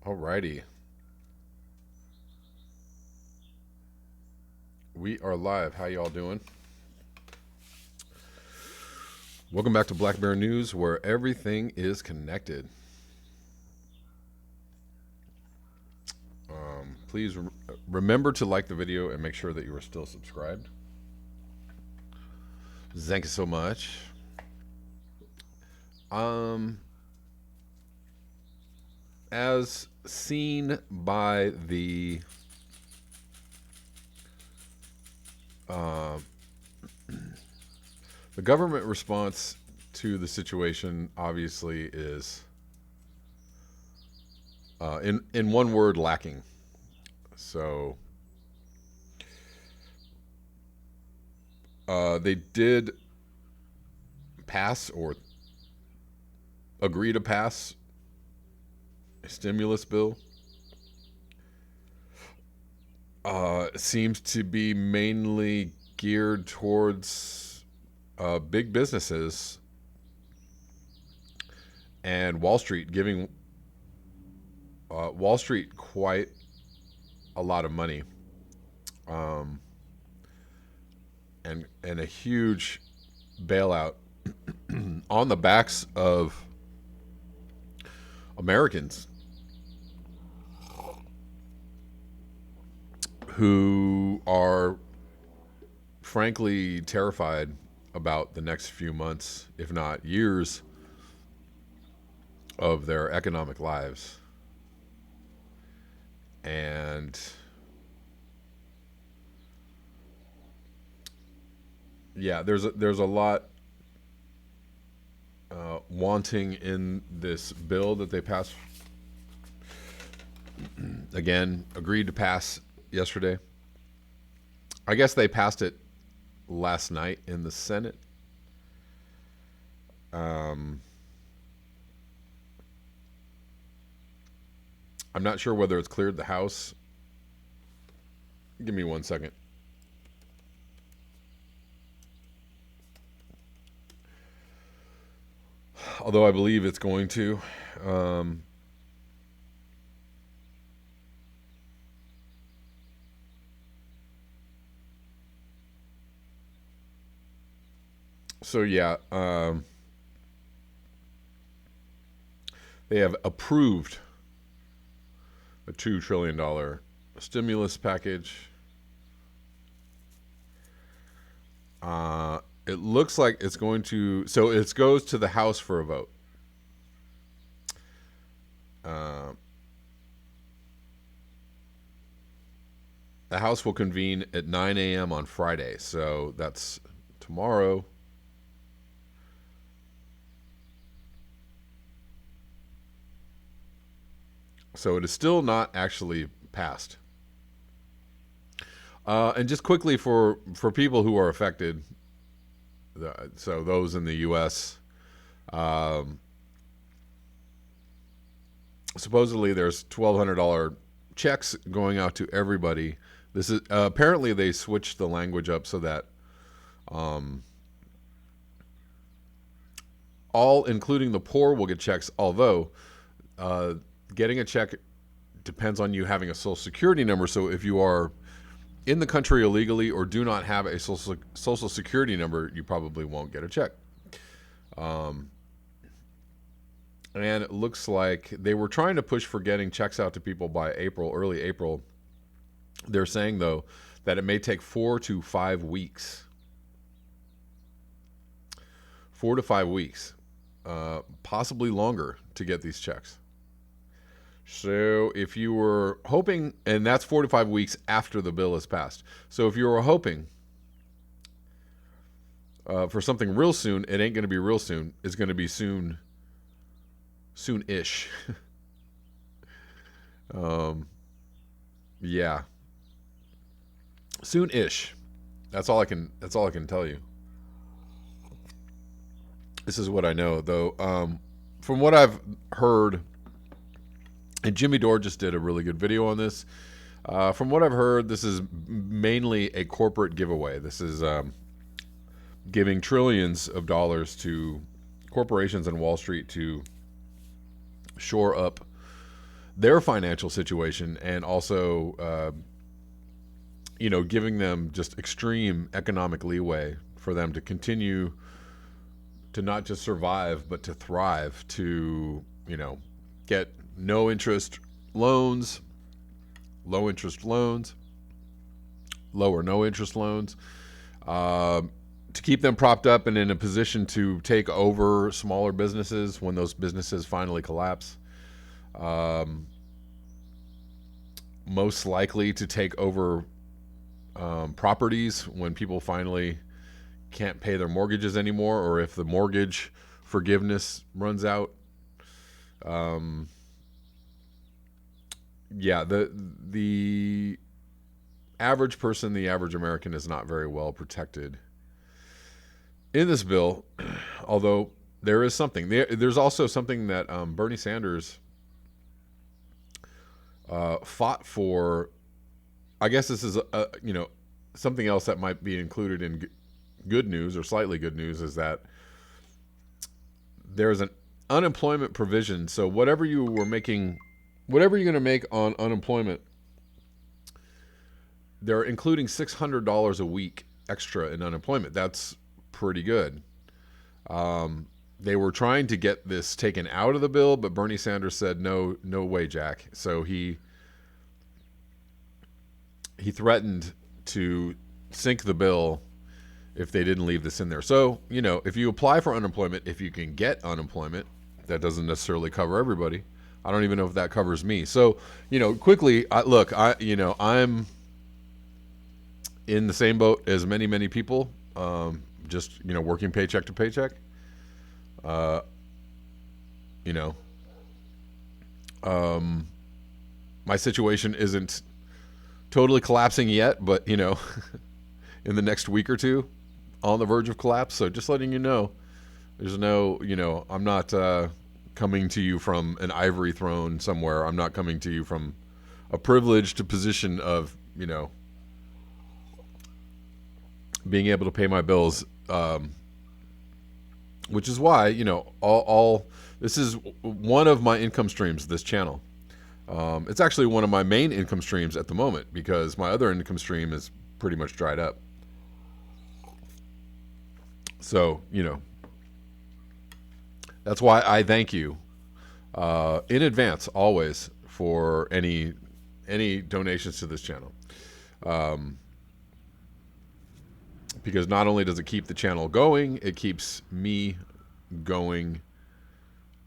Alrighty. We are live. How y'all doing? Welcome back to Black Bear News, where everything is connected. Please remember to like the video and make sure that you are still subscribed. Thank you so much. As seen by the government response to the situation obviously is, in one word, lacking. So they did pass or agree to pass a stimulus bill. It seems to be mainly geared towards big businesses and Wall Street, giving Wall Street quite a lot of money, and a huge bailout on the backs of Americans who are frankly terrified about the next few months, if not years, of their economic lives. And yeah, there's a lot wanting in this bill that they passed. Again, agreed to pass yesterday. I guess they passed it last night in the Senate. I'm not sure whether it's cleared the House. Give me 1 second. Although I believe it's going to. So yeah, they have approved a $2 trillion stimulus package. It looks like it's going to, so it goes to the House for a vote. The House will convene at 9 a.m. on Friday, so that's tomorrow. So it is still not actually passed. And just quickly for people who are affected, so those in the U.S., supposedly there's $1,200 checks going out to everybody. This is apparently they switched the language up so that all, including the poor, will get checks, although getting a check depends on you having a social security number. So if you are in the country illegally or do not have a social security number, you probably won't get a check. And it looks like they were trying to push for getting checks out to people by April, early April. They're saying, though, that it may take 4 to 5 weeks. 4 to 5 weeks, possibly longer, to get these checks. So if you were hoping, and that's 4 to 5 weeks after the bill is passed. So if you were hoping for something real soon, it ain't going to be real soon. It's going to be soon, soon-ish. Yeah, soon-ish. That's all I can tell you. This is what I know, though. From what I've heard, and Jimmy Dore just did a really good video on this. From what I've heard, this is mainly a corporate giveaway. This is giving trillions of dollars to corporations and Wall Street to shore up their financial situation, and also, giving them just extreme economic leeway for them to continue to not just survive, but to thrive, to, get no interest loans, low interest loans, low or no interest loans, to keep them propped up and in a position to take over smaller businesses when those businesses finally collapse. Most likely to take over properties when people finally can't pay their mortgages anymore, or if the mortgage forgiveness runs out. The average person, the average American, is not very well protected in this bill, although there is something. There's also something that Bernie Sanders fought for. I guess this is something else that might be included in good news, or slightly good news, is that there's an unemployment provision. So whatever you're going to make on unemployment, they're including $600 a week extra in unemployment. That's pretty good. They were trying to get this taken out of the bill, but Bernie Sanders said, no way, Jack. So he threatened to sink the bill if they didn't leave this in there. So, if you apply for unemployment, if you can get unemployment, that doesn't necessarily cover everybody. I don't even know if that covers me. So, quickly, I'm in the same boat as many people, just, working paycheck to paycheck. My situation isn't totally collapsing yet, but, in the next week or two, on the verge of collapse. So just letting you know, there's no, I'm not coming to you from an ivory throne somewhere. I'm not coming to you from a privileged position of, being able to pay my bills, which is why, all this is one of my income streams, this channel. It's actually one of my main income streams at the moment, because my other income stream is pretty much dried up. So, that's why I thank you in advance always for any donations to this channel. Because not only does it keep the channel going, it keeps me going.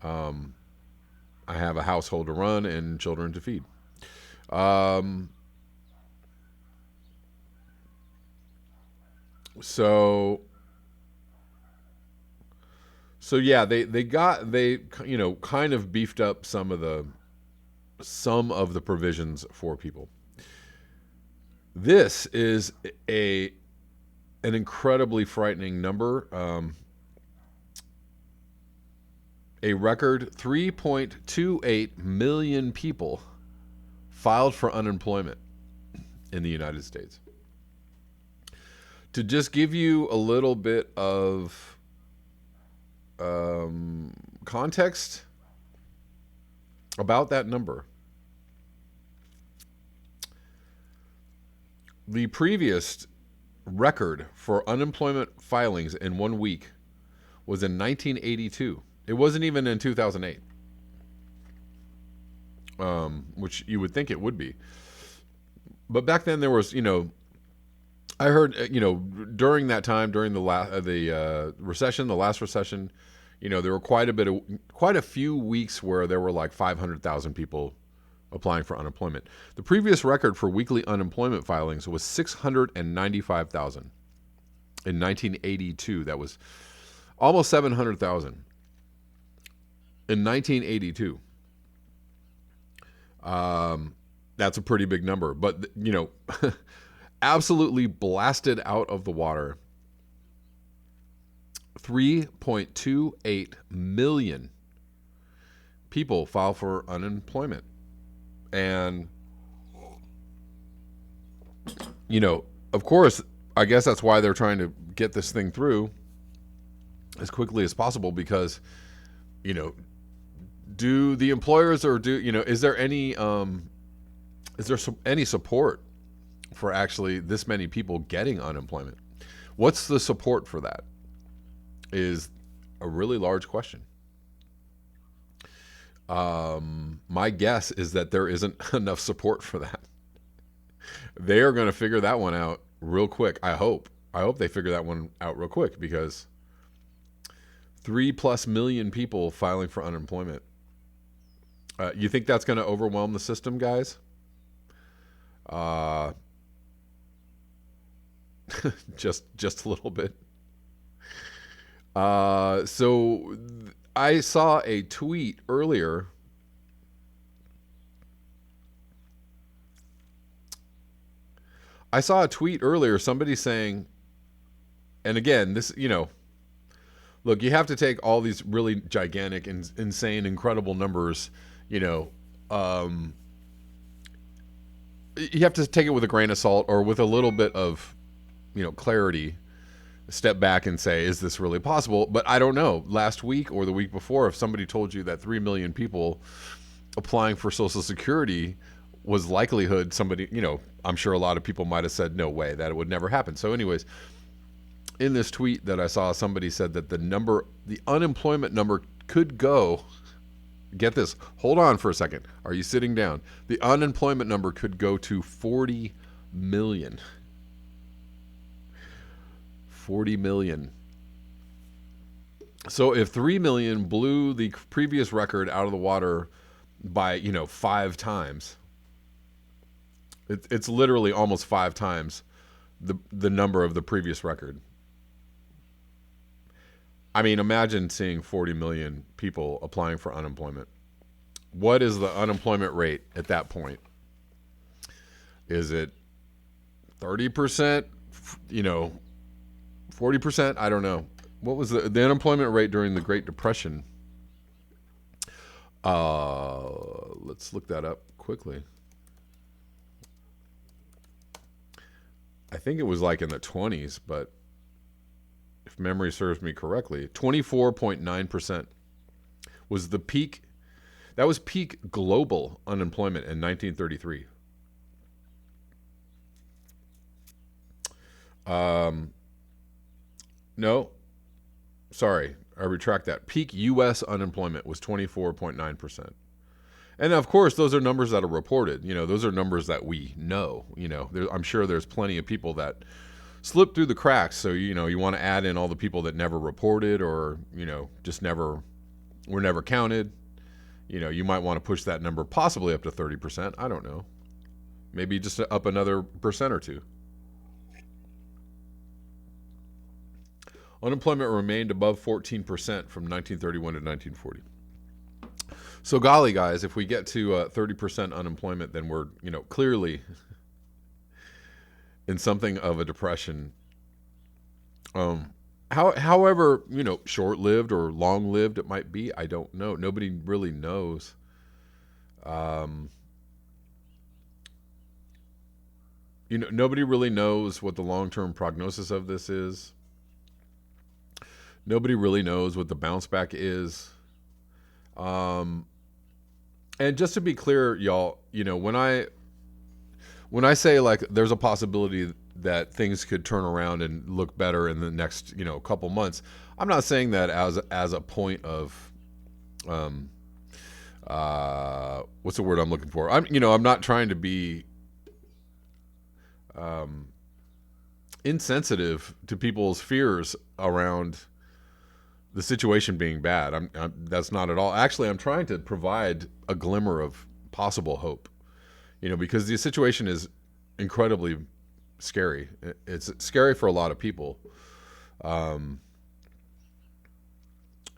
I have a household to run and children to feed. So yeah, they kind of beefed up some of the provisions for people. This is an incredibly frightening number. A record 3.28 million people filed for unemployment in the United States. To just give you a little bit of context about that number, the previous record for unemployment filings in 1 week was in 1982. It wasn't even in 2008, which you would think it would be. But back then there was, I heard, during that time, during the recession, the last recession, there were quite a few weeks where there were like 500,000 people applying for unemployment. The previous record for weekly unemployment filings was 695,000 in 1982. That was almost 700,000 in 1982. That's a pretty big number, but absolutely blasted out of the water. 3.28 million people file for unemployment. And, of course, I guess that's why they're trying to get this thing through as quickly as possible, because, do the employers or is there any any support for actually this many people getting unemployment? What's the support for that is a really large question. My guess is that there isn't enough support for that. They are going to figure that one out real quick. I hope they figure that one out real quick, because 3+ million people filing for unemployment. You think that's going to overwhelm the system, guys? Just a little bit. So I saw a tweet earlier. Somebody saying, and again, this, look, you have to take all these really gigantic and insane, incredible numbers, you have to take it with a grain of salt, or with a little bit of, clarity. Step back and say, is this really possible? But I don't know. Last week or the week before, if somebody told you that 3 million people applying for Social Security was likelihood, somebody, I'm sure a lot of people might have said, no way, that it would never happen. So anyways, in this tweet that I saw, somebody said that the unemployment number could go, get this, hold on for a second. Are you sitting down? The unemployment number could go to 40 million. 40 million. So if 3 million blew the previous record out of the water by, 5 times, it's literally almost 5 times the number of the previous record. I mean, imagine seeing 40 million people applying for unemployment. What is the unemployment rate at that point? Is it 30%? 40%? I don't know. What was the unemployment rate during the Great Depression? Let's look that up quickly. I think it was like in the 20s, but if memory serves me correctly, 24.9% was the peak. That was peak global unemployment in 1933. No, sorry, I retract that. Peak U.S. unemployment was 24.9%. And of course, those are numbers that are reported. Those are numbers that we know. I'm sure there's plenty of people that slip through the cracks. So, you want to add in all the people that never reported, or, just were never counted. You might want to push that number possibly up to 30%. I don't know. Maybe just up another percent or two. Unemployment remained above 14% from 1931 to 1940. So golly, guys, if we get to 30% unemployment, then we're, clearly in something of a depression. However, short-lived or long-lived it might be, I don't know. Nobody really knows. Nobody really knows what the long-term prognosis of this is. Nobody really knows what the bounce back is. And just to be clear, y'all, when I say like there's a possibility that things could turn around and look better in the next, couple months, I'm not saying that as a point of what's the word I'm looking for? I'm not trying to be insensitive to people's fears around the situation being bad. That's not at all. Actually, I'm trying to provide a glimmer of possible hope, because the situation is incredibly scary. It's scary for a lot of people. And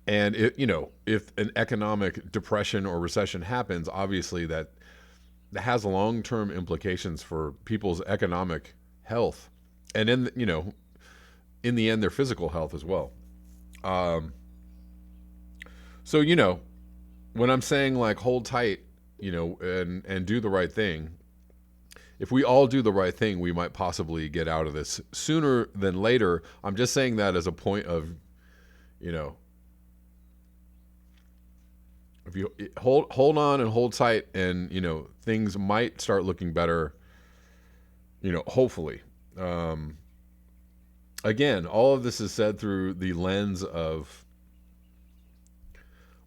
if an economic depression or recession happens, obviously that has long-term implications for people's economic health, and in the end, their physical health as well. So, when I'm saying like hold tight, and do the right thing, if we all do the right thing, we might possibly get out of this sooner than later. I'm just saying that as a point of, if you hold on and hold tight, and things might start looking better. Hopefully. Again, all of this is said through the lens of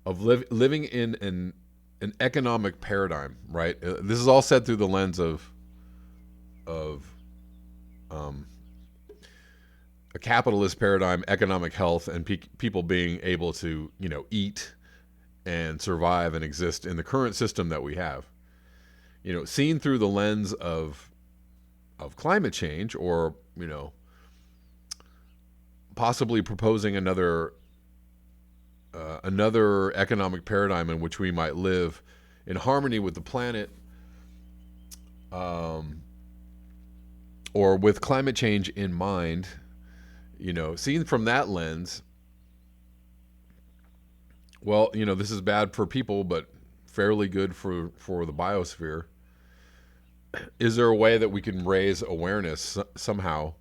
living in an economic paradigm, right? This is all said through the lens of a capitalist paradigm, economic health, and people being able to eat and survive and exist in the current system that we have. Seen through the lens of climate change, or possibly proposing another economic paradigm in which we might live in harmony with the planet, or with climate change in mind. Seen from that lens, well, this is bad for people, but fairly good for the biosphere. Is there a way that we can raise awareness somehow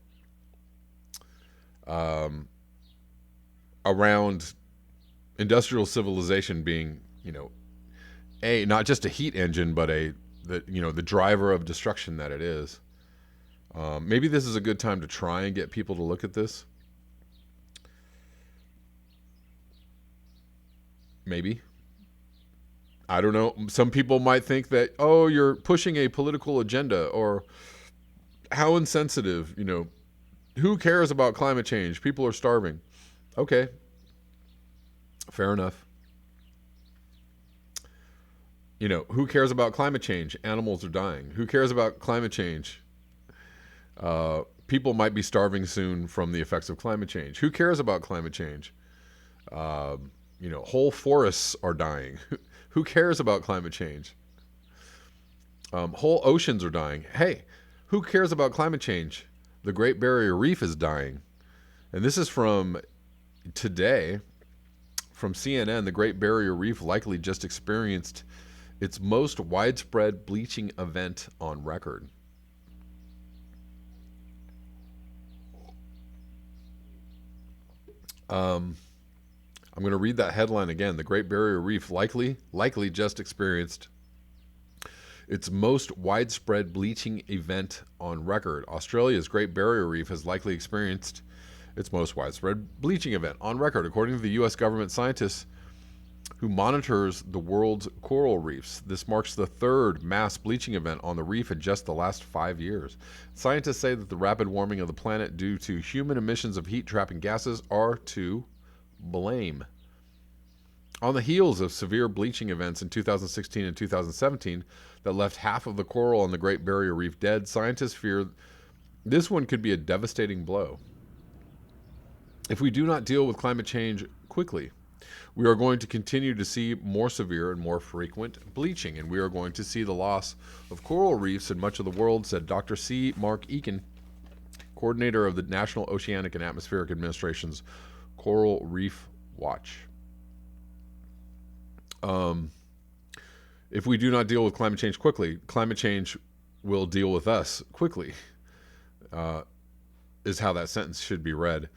around industrial civilization being, not just a heat engine, but the driver of destruction that it is? Maybe this is a good time to try and get people to look at this. Maybe. I don't know. Some people might think that, oh, you're pushing a political agenda, or how insensitive, who cares about climate change? People are starving. Okay. Fair enough. Who cares about climate change? Animals are dying. Who cares about climate change? People might be starving soon from the effects of climate change. Who cares about climate change? Whole forests are dying. Who cares about climate change? Whole oceans are dying. Hey, who cares about climate change? The Great Barrier Reef is dying. And this is from today, from CNN. The Great Barrier Reef likely just experienced its most widespread bleaching event on record. I'm going to read that headline again. The Great Barrier Reef likely just experienced its most widespread bleaching event on record. Australia's Great Barrier Reef has likely experienced its most widespread bleaching event on record, according to the U.S. government scientists who monitors the world's coral reefs. This marks the third mass bleaching event on the reef in just the last 5 years. Scientists say that the rapid warming of the planet due to human emissions of heat-trapping gases are to blame. On the heels of severe bleaching events in 2016 and 2017 that left half of the coral on the Great Barrier Reef dead, scientists fear this one could be a devastating blow. If we do not deal with climate change quickly, we are going to continue to see more severe and more frequent bleaching, and we are going to see the loss of coral reefs in much of the world, said Dr. C. Mark Eakin, coordinator of the National Oceanic and Atmospheric Administration's Coral Reef Watch. If we do not deal with climate change quickly, climate change will deal with us quickly, is how that sentence should be read.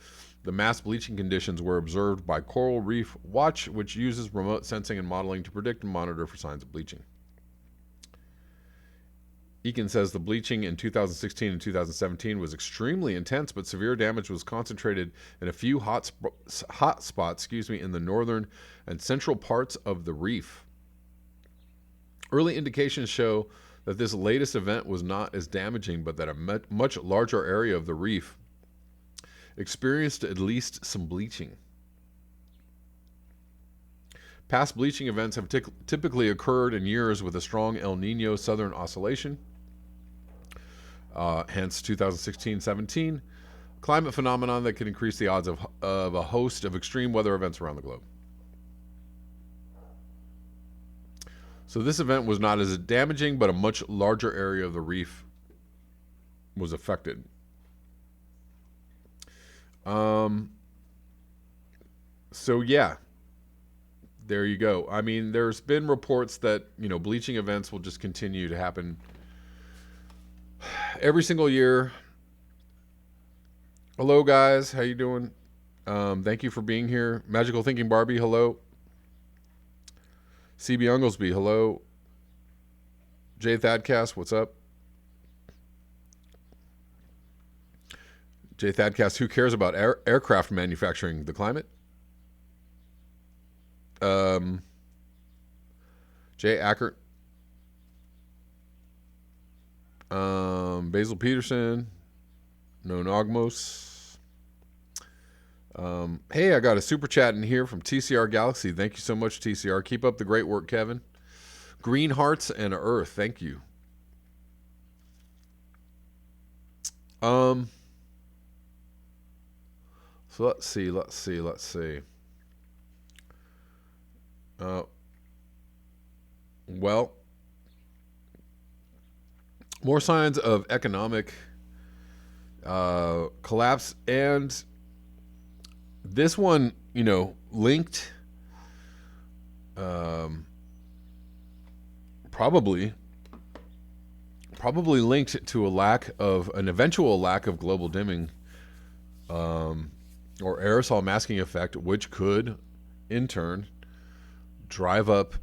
The mass bleaching conditions were observed by Coral Reef Watch, which uses remote sensing and modeling to predict and monitor for signs of bleaching. Eakin says the bleaching in 2016 and 2017 was extremely intense, but severe damage was concentrated in a few hot spots in the northern and central parts of the reef. Early indications show that this latest event was not as damaging, but that a much larger area of the reef experienced at least some bleaching. Past bleaching events have typically occurred in years with a strong El Nino southern oscillation, hence 2016-17, climate phenomenon that can increase the odds of a host of extreme weather events around the globe. So this event was not as damaging, but a much larger area of the reef was affected. So yeah, there you go. I mean, there's been reports that, bleaching events will just continue to happen every single year. Hello guys, how you doing? Thank you for being here. Magical Thinking Barbie, hello. CB Unglesby, hello. J Thadcast, what's up? J Thadcast, who cares about aircraft manufacturing? The climate? Jay Ackert. Basil Peterson. No Nogmos. Hey, I got a super chat in here from TCR Galaxy. Thank you so much, TCR. Keep up the great work, Kevin. Green Hearts and Earth. Thank you. So let's see. Well, more signs of economic collapse, and this one, linked probably linked to an eventual lack of global dimming or aerosol masking effect, which could in turn drive up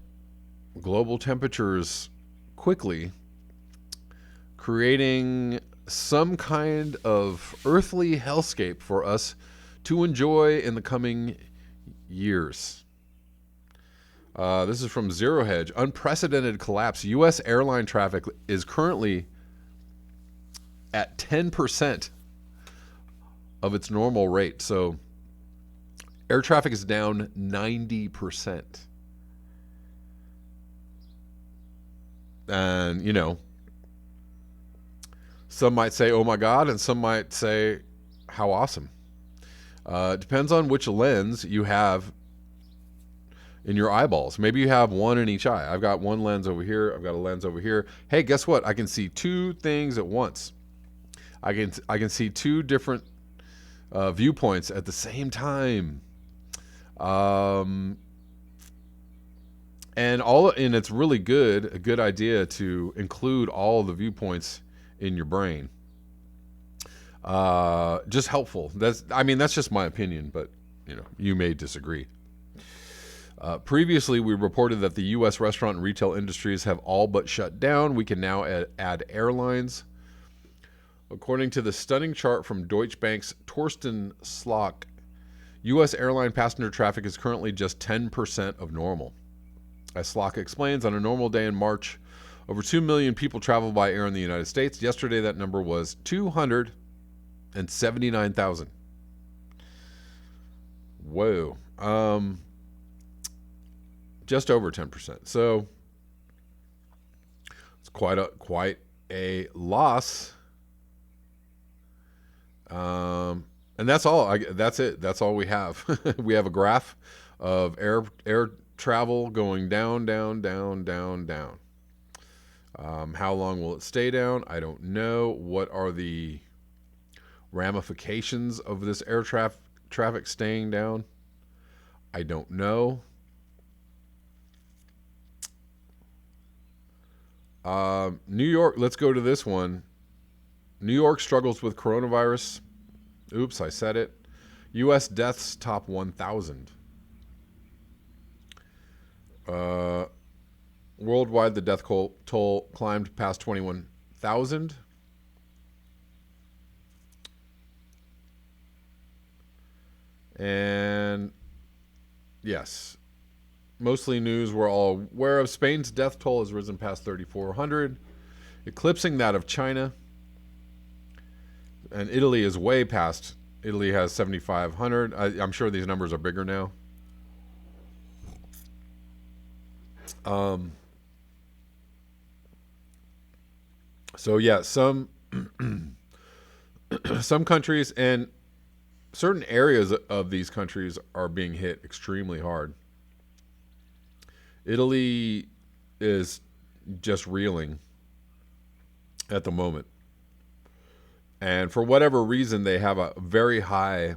global temperatures quickly, creating some kind of earthly hellscape for us to enjoy in the coming years. This is from Zero Hedge. Unprecedented collapse. U.S. airline traffic is currently at 10% of its normal rate. So air traffic is down 90%. And, some might say, oh my God, and some might say, how awesome. It depends on which lens you have in your eyeballs. Maybe you have one in each eye. I've got one lens over here. I've got a lens over here. Hey, guess what? I can see two things at once. I can see two different viewpoints at the same time. And it's really a good idea to include all the viewpoints in your brain. Just helpful. That's just my opinion, but you may disagree. Previously, we reported that the U.S. restaurant and retail industries have all but shut down. We can now add airlines. According to the stunning chart from Deutsche Bank's Torsten Slock, U.S. airline passenger traffic is currently just 10% of normal. As Slock explains, on a normal day in March, over 2 million people travel by air in the United States. Yesterday, that number was 279,000. Whoa. Just over 10%. So it's quite a loss. And that's all. That's it. That's all we have. We have a graph of air travel going down, down, down, down, down. How long will it stay down? I don't know. What are the ramifications of this air traffic staying down? I don't know. New York, let's go to this one. New York struggles with coronavirus. Oops, I said it. U.S. deaths top 1,000. Worldwide, the death toll climbed past 21,000. And yes, mostly news we're all aware of. Spain's death toll has risen past 3,400, eclipsing that of China. And Italy is way past. Italy has 7,500. I'm sure these numbers are bigger now. So yeah, some countries and certain areas of these countries are being hit extremely hard. Italy is just reeling at the moment. And for whatever reason, they have a very high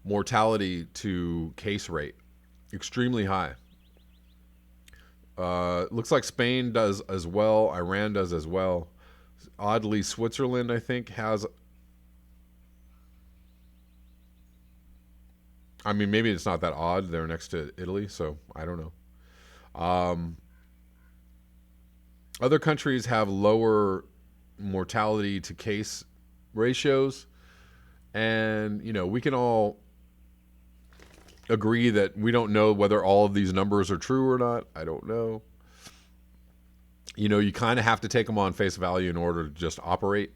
mortality to case rate, extremely high. Looks like Spain does as well. Iran does as well. Oddly, Switzerland, I think, has... maybe it's not that odd. They're next to Italy, so I don't know. Other countries have lower mortality to case ratios, and we can all agree that we don't know whether all of these numbers are true or not. I don't know. You kind of have to take them on face value in order to just operate,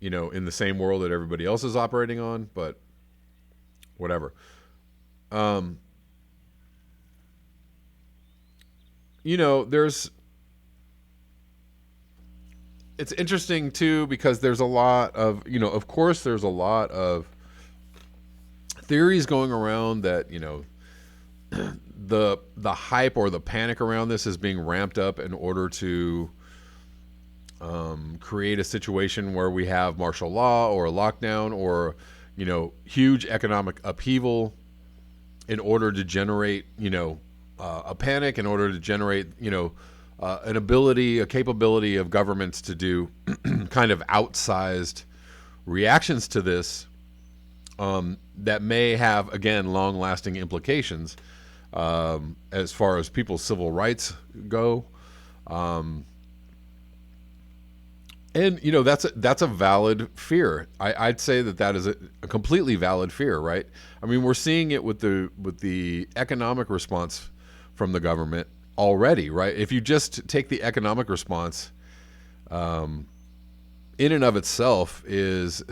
in the same world that everybody else is operating on, but whatever. It's interesting too, because there's a lot of, of course there's a lot of theories going around that, the hype or the panic around this is being ramped up in order to create a situation where we have martial law or a lockdown or, huge economic upheaval in order to generate, a panic, in order to generate, a capability of governments to do kind of outsized reactions to this that may have, again, long-lasting implications as far as people's civil rights go. And that's a valid fear. I'd say that is a completely valid fear, right? I mean, we're seeing it with the economic response from the government already, right? If you just take the economic response, in and of itself is,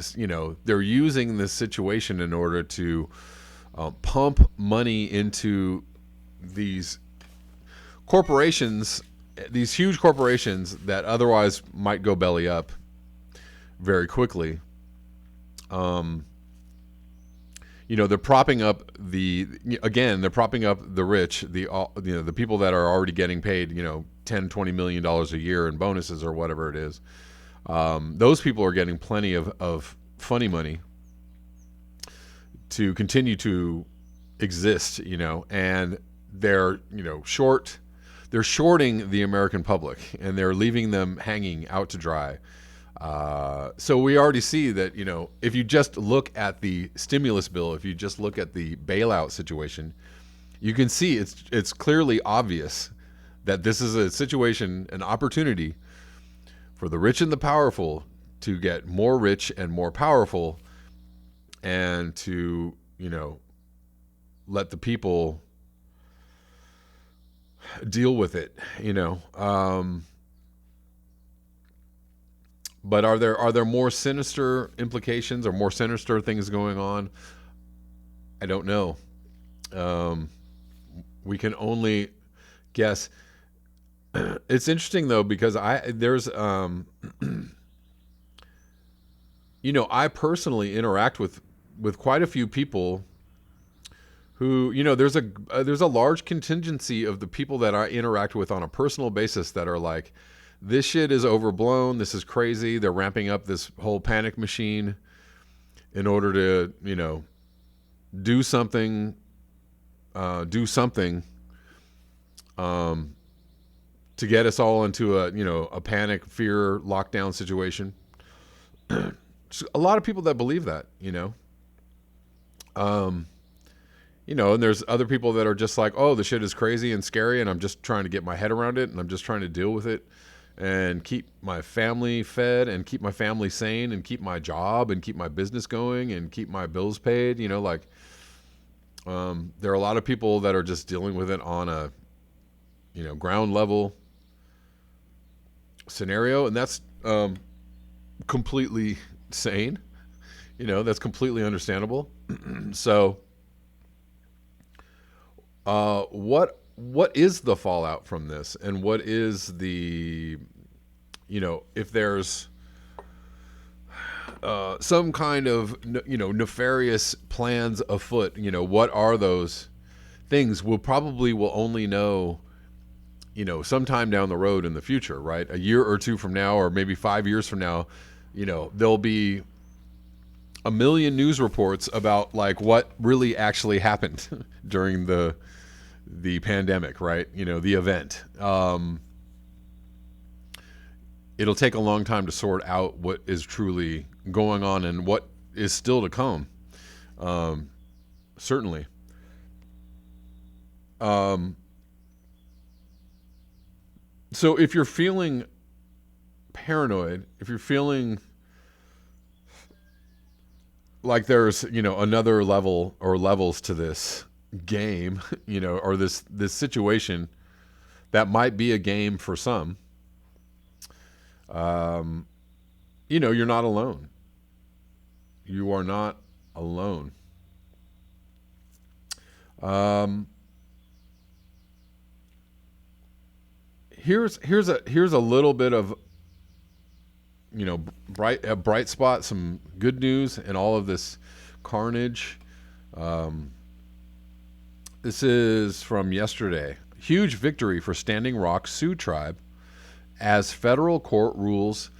they're using this situation in order to pump money into these corporations, these huge corporations that otherwise might go belly up very quickly. They're propping up they're propping up the rich, the people that are already getting paid, $10-20 million a year in bonuses or whatever it is. Those people are getting plenty of funny money to continue to exist, and they're shorting the American public, and they're leaving them hanging out to dry. So we already see that, if you just look at the stimulus bill, if you just look at the bailout situation, you can see it's clearly obvious that this is a situation, an opportunity for the rich and the powerful to get more rich and more powerful, and to, let the people deal with it, but are there more sinister implications or more sinister things going on? I don't know. We can only guess. It's interesting though, because I personally interact with quite a few people who, there's a large contingency of the people that I interact with on a personal basis that are like, this shit is overblown. This is crazy. They're ramping up this whole panic machine in order to, do something to get us all into a panic, fear, lockdown situation. A lot of people that believe that, and there's other people that are just like, oh, the shit is crazy and scary, and I'm just trying to get my head around it, and I'm just trying to deal with it and keep my family fed and keep my family sane and keep my job and keep my business going and keep my bills paid. There are a lot of people that are just dealing with it on a, ground level scenario, and that's completely sane. That's completely understandable. So, what is the fallout from this, and what is the, if there's some kind of nefarious plans afoot, what are those things? Will only know, sometime down the road in the future, right? A year or two from now, or maybe 5 years from now, there'll be a million news reports about like what really actually happened during the pandemic, right? The event. It'll take a long time to sort out what is truly going on and what is still to come. Certainly. So if you're feeling paranoid, if you're feeling like there's, another level or levels to this game, or this situation that might be a game for some, you're not alone. You are not alone. Here's a little bit of bright spot, some good news in all of this carnage. This is from yesterday. Huge victory for Standing Rock Sioux tribe as federal court rules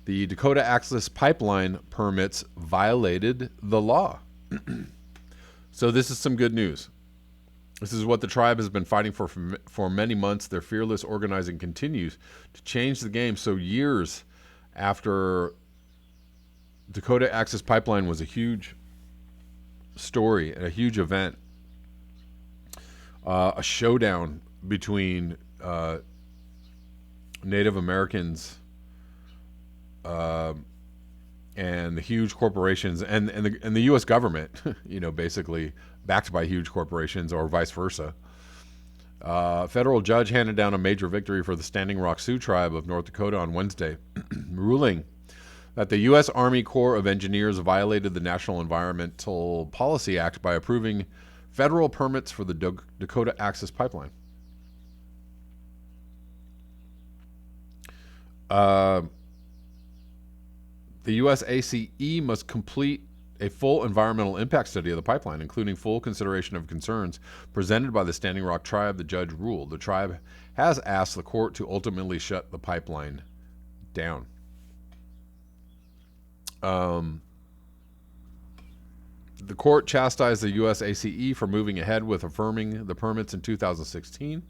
the Dakota Access Pipeline permits violated the law. So this is some good news. This is what the tribe has been fighting for many months. Their fearless organizing continues to change the game. So years after Dakota Access Pipeline was a huge story and a huge event, a showdown between Native Americans and the huge corporations and the U.S. government, basically backed by huge corporations or vice versa. Federal judge handed down a major victory for the Standing Rock Sioux tribe of North Dakota on Wednesday, ruling that the U.S. Army Corps of Engineers violated the National Environmental Policy Act by approving federal permits for the Dakota Access Pipeline. The U.S. ACE must complete a full environmental impact study of the pipeline, including full consideration of concerns presented by the Standing Rock tribe, the judge ruled. The tribe has asked the court to ultimately shut the pipeline down. The court chastised the U.S. ACE for moving ahead with affirming the permits in 2016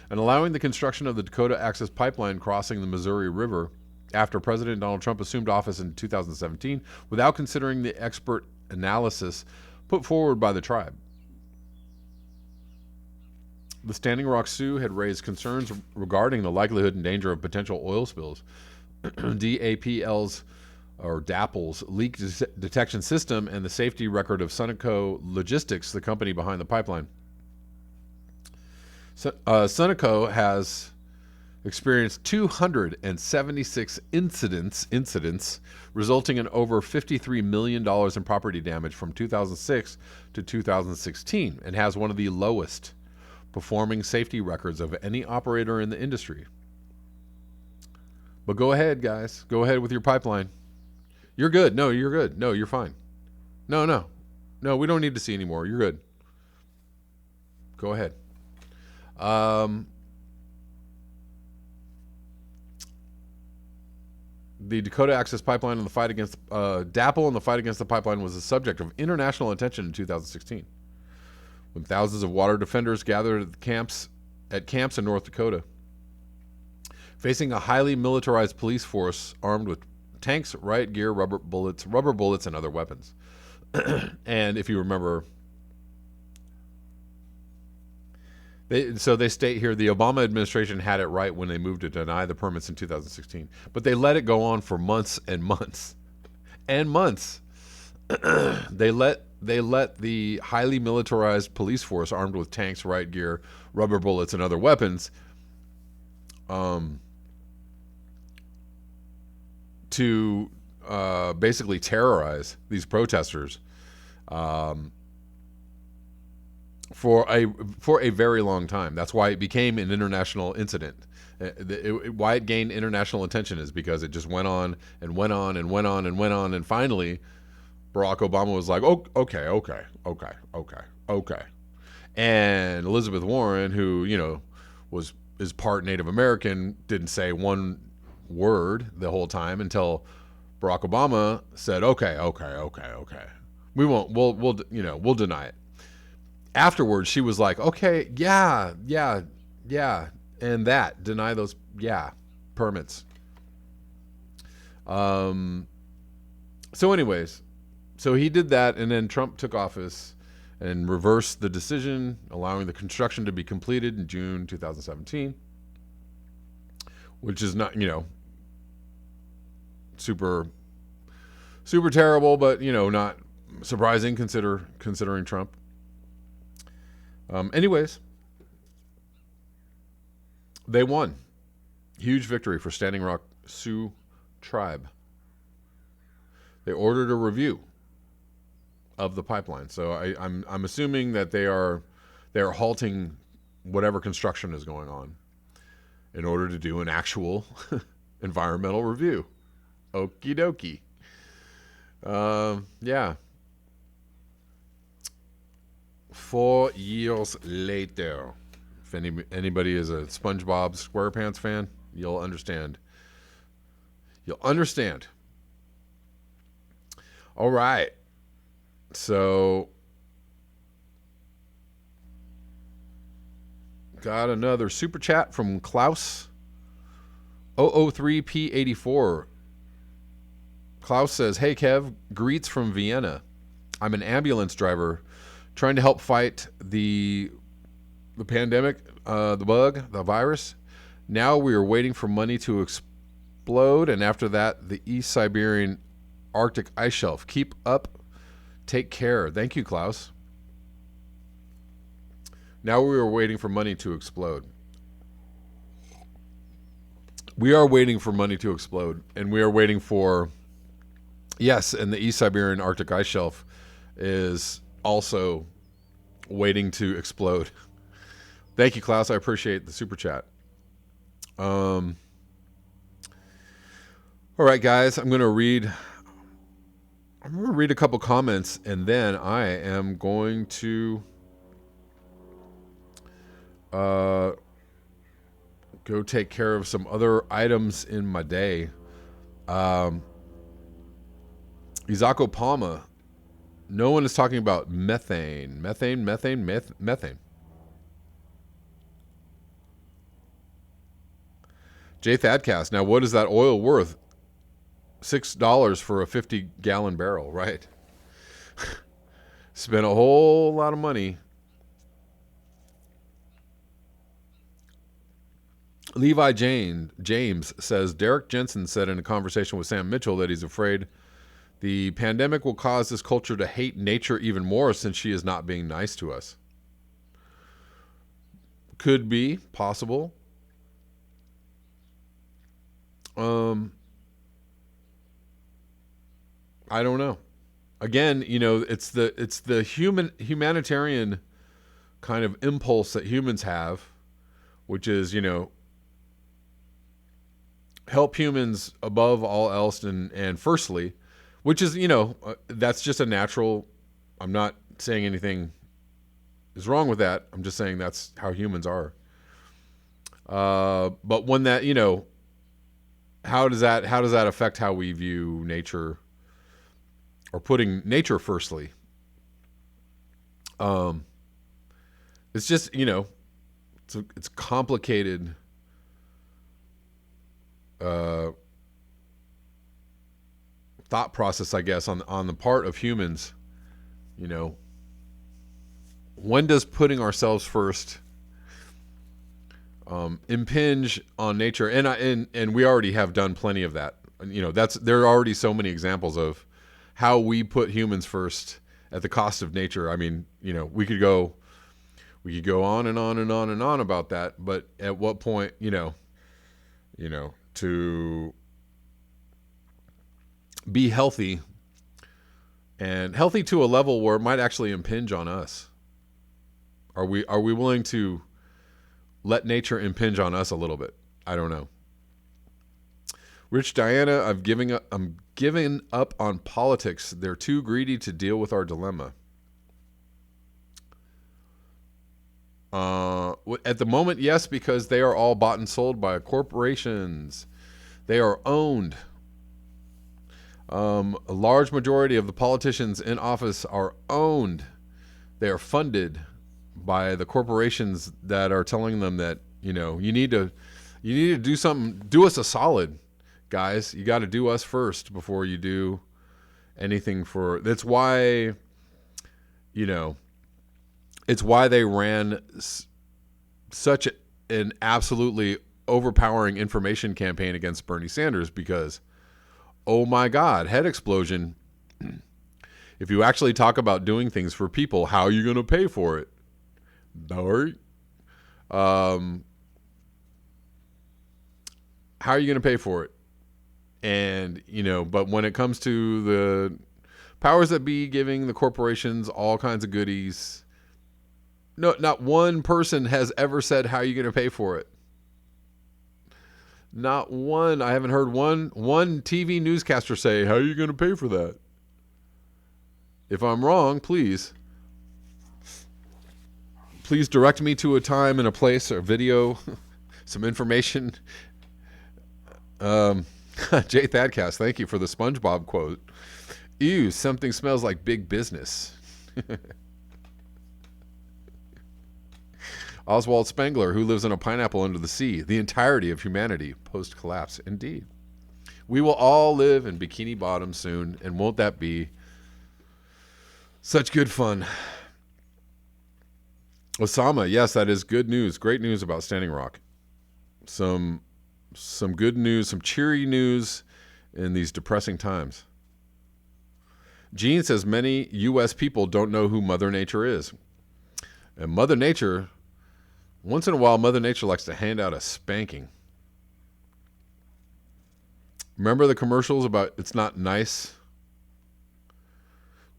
and allowing the construction of the Dakota Access Pipeline crossing the Missouri River after President Donald Trump assumed office in 2017 without considering the expert analysis put forward by the tribe. The Standing Rock Sioux had raised concerns regarding the likelihood and danger of potential oil spills. DAPL's or DAPL's leak detection system and the safety record of Sunoco Logistics, the company behind the pipeline. Sunoco has experienced 276 incidents resulting in over $53 million in property damage from 2006 to 2016 and has one of the lowest performing safety records of any operator in the industry. But go ahead, guys. Go ahead with your pipeline. You're good. No, you're good. No, you're fine. No, we don't need to see anymore. You're good. Go ahead. The Dakota Access Pipeline and the fight against DAPL and the fight against the pipeline was the subject of international attention in 2016, when thousands of water defenders gathered at camps in North Dakota, facing a highly militarized police force armed with tanks, riot gear, rubber bullets, and other weapons. And if you remember, they state here the Obama administration had it right when they moved to deny the permits in 2016, but they let it go on for months and months and months. They let the highly militarized police force armed with tanks, riot gear, rubber bullets, and other weapons to basically terrorize these protesters for a very long time. That's why it became an international incident. Why it gained international attention is because it just went on and went on and went on and went on, and finally Barack Obama was like, "Oh, okay." And Elizabeth Warren, who is part Native American, didn't say one word the whole time until Barack Obama said, "Okay. We won't. We'll deny it." Afterwards, she was like, "Okay, yeah, and that deny those permits." So anyways, so he did that, and then Trump took office and reversed the decision, allowing the construction to be completed in June 2017. which is not, super terrible, but not surprising considering Trump. Anyways, they won. Huge victory for Standing Rock Sioux tribe. They ordered a review of the pipeline. So I'm assuming that they're halting whatever construction is going on in order to do an actual environmental review. Okie dokie. Yeah. 4 years later. If anybody is a SpongeBob SquarePants fan, you'll understand. All right. So, got another super chat from Klaus 003P84. Klaus says, "Hey Kev, greets from Vienna. I'm an ambulance driver trying to help fight the pandemic, the virus. Now we are waiting for money to explode, and after that, the East Siberian Arctic ice shelf. Keep up. Take care." Thank you, Klaus. Now we are waiting for money to explode. We are waiting for money to explode, and we are waiting for, yes, and the East Siberian Arctic ice shelf is also waiting to explode. Thank you, Klaus. I appreciate the super chat. All right, guys, I'm going to read a couple comments, and then I am going to go take care of some other items in my day. Isako Palma, no one is talking about methane. Methane. Jay Thadcast, now what is that oil worth? $6 for a 50-gallon barrel, right? Spent a whole lot of money. Levi James says, Derek Jensen said in a conversation with Sam Mitchell that he's afraid the pandemic will cause this culture to hate nature even more since she is not being nice to us. Could be possible. I don't know. Again, it's the humanitarian kind of impulse that humans have, which is, help humans above all else, and firstly, which is, that's just a natural. I'm not saying anything is wrong with that. I'm just saying that's how humans are. But when that, how does that affect how we view nature, or putting nature firstly? It's just, it's complicated. Thought process, I guess, on the part of humans. When does putting ourselves first impinge on nature? And we already have done plenty of that. There are already so many examples of how we put humans first at the cost of nature. I mean, we could go on and on and on and on about that, but at what point, to be healthy, and healthy to a level where it might actually impinge on us? Are we willing to let nature impinge on us a little bit? I don't know. Rich Diana, I'm giving up on politics. They're too greedy to deal with our dilemma. At the moment, yes, because they are all bought and sold by corporations. They are owned. A large majority of the politicians in office are owned. They are funded by the corporations that are telling them that, you need to do something. Do us a solid, guys. You got to do us first before you do anything for. That's why, it's why they ran such an absolutely overpowering information campaign against Bernie Sanders because, oh my God, head explosion. If you actually talk about doing things for people, how are you going to pay for it? How are you going to pay for it? And, but when it comes to the powers that be giving the corporations all kinds of goodies, no, not one person has ever said, how are you going to pay for it? Not one. I haven't heard one TV newscaster say, how are you going to pay for that? If I'm wrong, please direct me to a time and a place or video, some information. Jay Thadcast, thank you for the SpongeBob quote. Ew, something smells like big business. Oswald Spengler, who lives in a pineapple under the sea, the entirety of humanity post-collapse. Indeed. We will all live in Bikini Bottom soon, and won't that be such good fun? Osama, yes, that is good news. Great news about Standing Rock. Some good news, some cheery news in these depressing times. Gene says many U.S. people don't know who Mother Nature is. And Mother Nature, once in a while, Mother Nature likes to hand out a spanking. Remember the commercials about it's not nice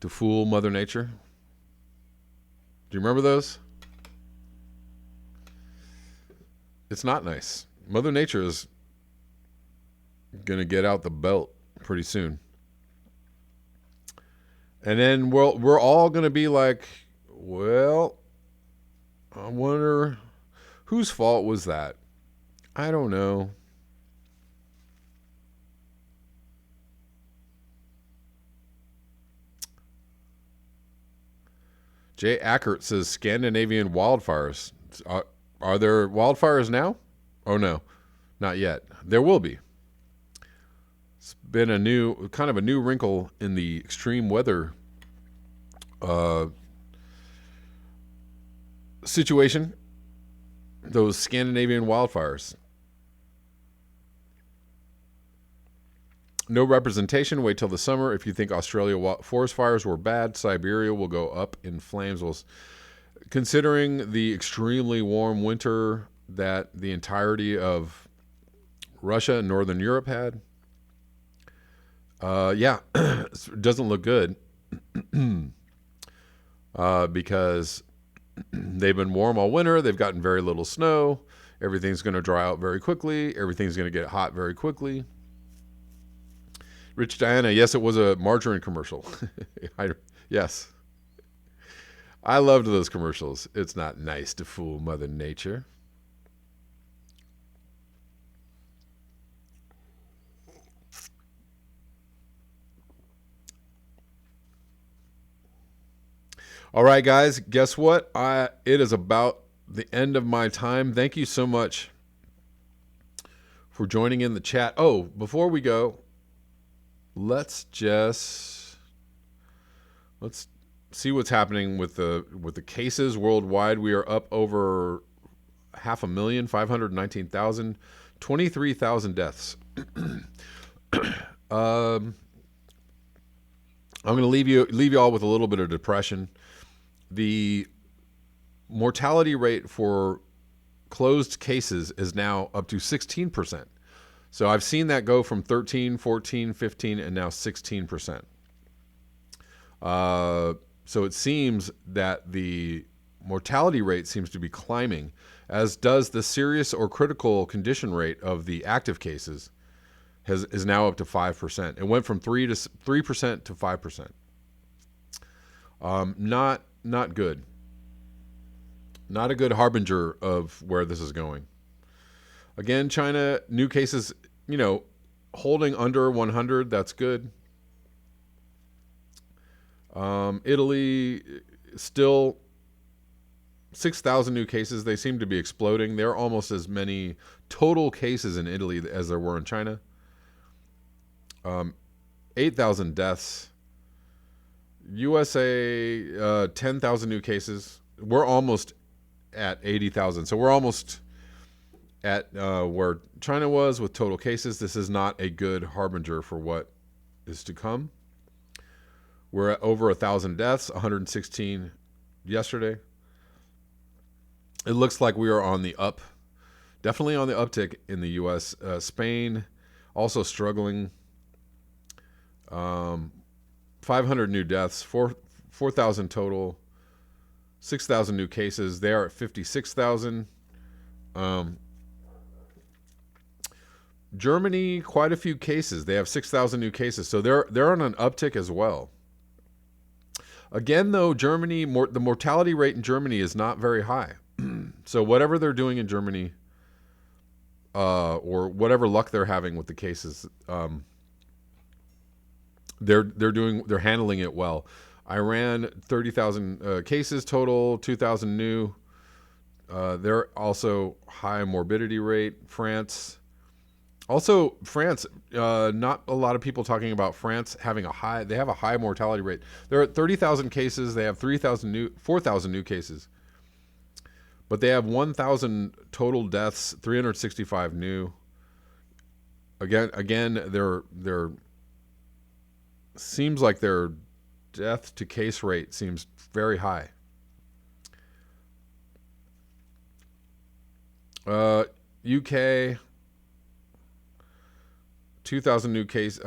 to fool Mother Nature? Do you remember those? It's not nice. Mother Nature is going to get out the belt pretty soon. And then we're all going to be like, well, I wonder whose fault was that? I don't know. Jay Ackert says Scandinavian wildfires. Are there wildfires now? Oh, no, not yet. There will be. It's been a new wrinkle in the extreme weather situation. Those Scandinavian wildfires. No representation. Wait till the summer. If you think Australia forest fires were bad, Siberia will go up in flames. Well, considering the extremely warm winter that the entirety of Russia and Northern Europe had, it doesn't look good because they've been warm all winter. They've gotten very little snow. Everything's going to dry out very quickly. Everything's going to get hot very quickly. Rich Diana, yes, it was a margarine commercial. Yes. I loved those commercials. It's not nice to fool Mother Nature. All right, guys, guess what? It is about the end of my time. Thank you so much for joining in the chat. Oh, before we go, let's see what's happening with the cases worldwide. We are up over 519,000, 519,000, 23,000 deaths. I'm going to leave you all with a little bit of depression. The mortality rate for closed cases is now up to 16%. So I've seen that go from 13, 14, 15, and now 16%. So it seems that the mortality rate seems to be climbing, as does the serious or critical condition rate of the active cases is now up to 5%. It went from 3% to 5%. Not good. Not a good harbinger of where this is going. Again, China, new cases, holding under 100, that's good. Italy, still 6,000 new cases. They seem to be exploding. There are almost as many total cases in Italy as there were in China. 8,000 deaths. USA, 10,000 new cases. We're almost at 80,000. So we're almost at where China was with total cases. This is not a good harbinger for what is to come. We're at over 1,000 deaths, 116 yesterday. It looks like we are on the up, definitely on the uptick in the U.S. Spain also struggling. 500 new deaths, 4,000 total, 6,000 new cases. They are at 56,000. Germany, quite a few cases. They have 6,000 new cases, so they're on an uptick as well. Again, though, Germany, the mortality rate in Germany is not very high. So whatever they're doing in Germany, or whatever luck they're having with the cases, they're handling it well. Iran, 30,000 cases total, 2,000 new. They're also high morbidity rate. France, not a lot of people talking about France having they have a high mortality rate. They're at 30,000 cases. They have 4,000 new cases. But they have 1,000 total deaths, 365 new. Again, their seems like their death to case rate seems very high. UK, 2,000 new cases,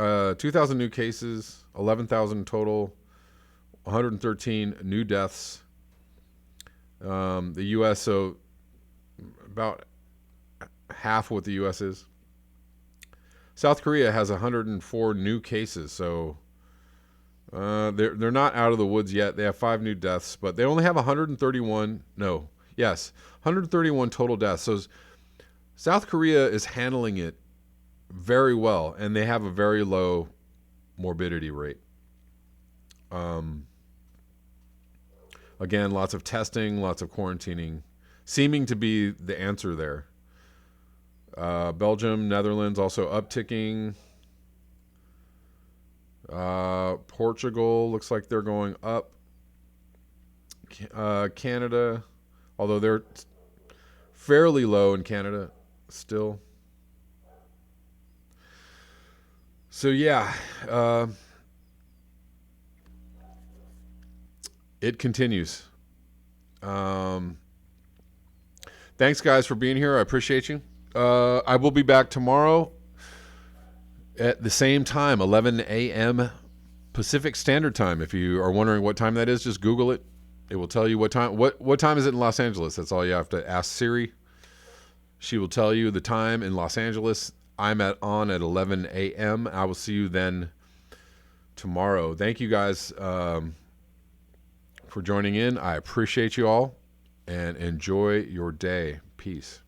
11,000 total, 113 new deaths. The U.S., so about half what the U.S. is. South Korea has 104 new cases, so they're not out of the woods yet. They have 5 new deaths, but they only have 131 total deaths. So South Korea is handling it very well, and they have a very low morbidity rate. Again, lots of testing, lots of quarantining, seeming to be the answer there. Belgium, Netherlands also upticking. Portugal looks like they're going up. Canada, although they're fairly low in Canada still. So yeah, it continues. Thanks, guys, for being here. I appreciate you. I will be back tomorrow at the same time, 11 a.m. Pacific Standard Time. If you are wondering what time that is, just Google it. It will tell you what time. What time is it in Los Angeles? That's all you have to ask Siri. She will tell you the time in Los Angeles. I'm on at 11 a.m. I will see you then tomorrow. Thank you guys for joining in. I appreciate you all, and enjoy your day. Peace.